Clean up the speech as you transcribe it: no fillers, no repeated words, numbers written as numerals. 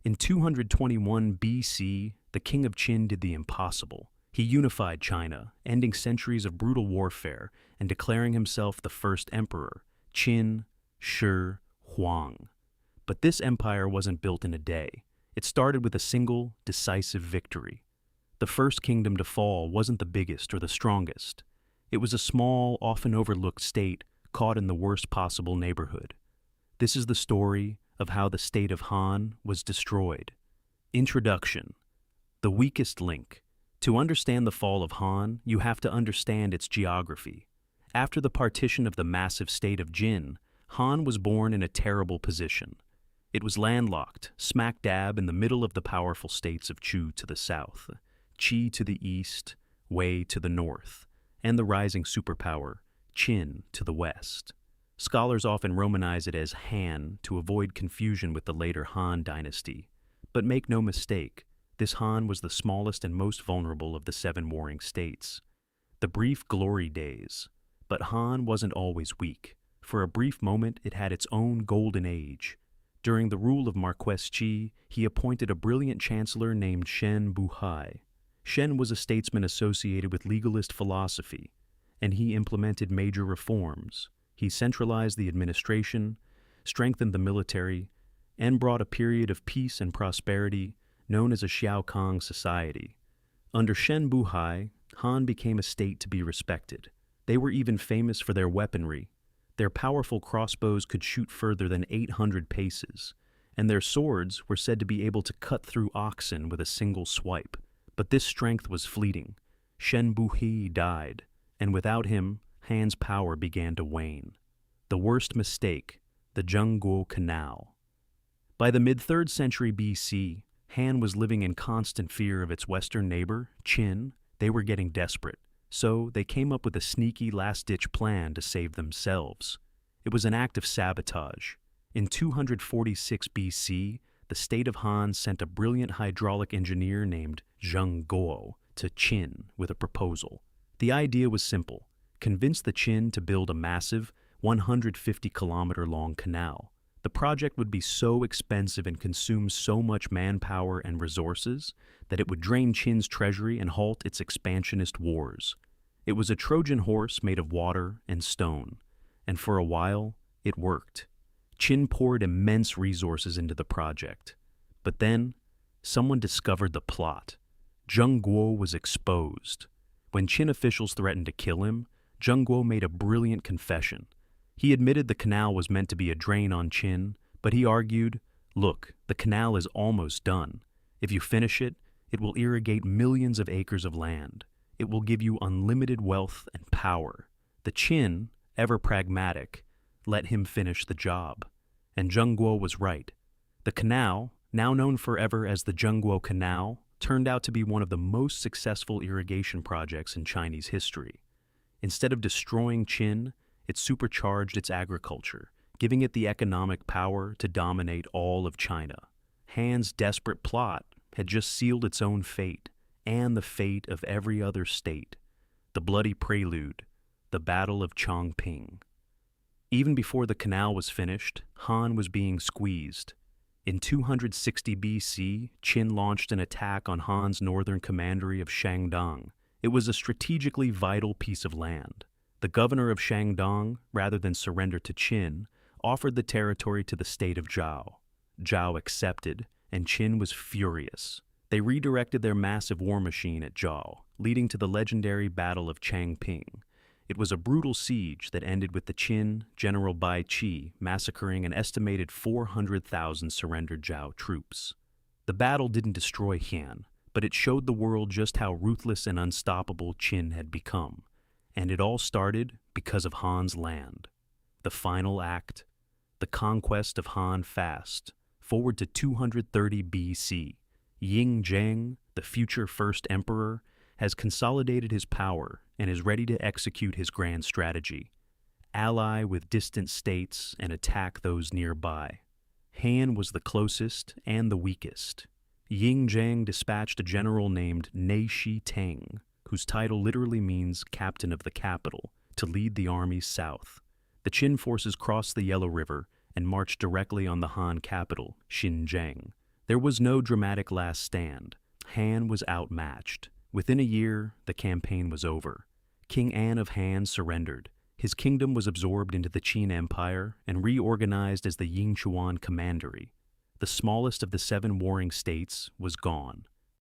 In 221 BC, the king of Qin did the impossible. He unified China, ending centuries of brutal warfare and declaring himself the first emperor, Qin Shi Huang. But this empire wasn't built in a day. It started with a single, decisive victory. The first kingdom to fall wasn't the biggest or the strongest. It was a small, often overlooked state caught in the worst possible neighborhood. This is the story of how the state of Han was destroyed. Introduction. The weakest link. To understand the fall of Han, you have to understand its geography. After the partition of the massive state of Jin, Han was born in a terrible position. It was landlocked, smack dab in the middle of the powerful states of Chu to the south, Qi to the east, Wei to the north, and the rising superpower, Qin, to the west. Scholars often romanize it as Han to avoid confusion with the later Han dynasty. But make no mistake, this Han was the smallest and most vulnerable of the 7 warring states. The brief glory days. But Han wasn't always weak. For a brief moment, it had its own golden age. During the rule of Marquess Qi, he appointed a brilliant chancellor named Shen Buhai. Shen was a statesman associated with legalist philosophy, and he implemented major reforms. He centralized the administration, strengthened the military, and brought a period of peace and prosperity known as a Xiaokang society. Under Shen Buhai, Han became a state to be respected. They were even famous for their weaponry. Their powerful crossbows could shoot further than 800 paces, and their swords were said to be able to cut through oxen with a single swipe. But this strength was fleeting. Shen Buhai died, and without him, Han's power began to wane. The worst mistake, the Zhengguo Canal. By the mid-3rd century BC, Han was living in constant fear of its western neighbor, Qin. They were getting desperate, so they came up with a sneaky last-ditch plan to save themselves. It was an act of sabotage. In 246 BC, the state of Han sent a brilliant hydraulic engineer named Zhengguo to Qin with a proposal. The idea was simple. Convince the Qin to build a massive, 150-kilometer-long canal. The project would be so expensive and consume so much manpower and resources that it would drain Qin's treasury and halt its expansionist wars. It was a Trojan horse made of water and stone, and for a while, it worked. Qin poured immense resources into the project. But then, someone discovered the plot. Zhengguo was exposed. When Qin officials threatened to kill him, Zhengguo made a brilliant confession. He admitted the canal was meant to be a drain on Qin, but he argued, "Look, the canal is almost done. If you finish it, it will irrigate millions of acres of land. It will give you unlimited wealth and power." The Qin, ever pragmatic, let him finish the job. And Zhengguo was right. The canal, now known forever as the Zhengguo Canal, turned out to be one of the most successful irrigation projects in Chinese history. Instead of destroying Qin, it supercharged its agriculture, giving it the economic power to dominate all of China. Han's desperate plot had just sealed its own fate, and the fate of every other state. The bloody prelude, the Battle of Changping. Even before the canal was finished, Han was being squeezed. In 260 BC, Qin launched an attack on Han's northern commandery of Shandong. It was a strategically vital piece of land. The governor of Shandong, rather than surrender to Qin, offered the territory to the state of Zhao. Zhao accepted, and Qin was furious. They redirected their massive war machine at Zhao, leading to the legendary Battle of Changping. It was a brutal siege that ended with the Qin General Bai Qi massacring an estimated 400,000 surrendered Zhao troops. The battle didn't destroy Han, but it showed the world just how ruthless and unstoppable Qin had become. And it all started because of Han's land. The final act, the conquest of Han fast, forward to 230 BC. Xinzheng, the future first emperor, has consolidated his power and is ready to execute his grand strategy. Ally with distant states and attack those nearby. Han was the closest and the weakest. Xinzheng dispatched a general named Shi Teng, whose title literally means captain of the capital, to lead the armies south. The Qin forces crossed the Yellow River and marched directly on the Han capital, Xinzheng. There was no dramatic last stand. Han was outmatched. Within a year, the campaign was over. King An of Han surrendered. His kingdom was absorbed into the Qin Empire and reorganized as the Yingchuan Commandery. The smallest of the 7 warring states was gone.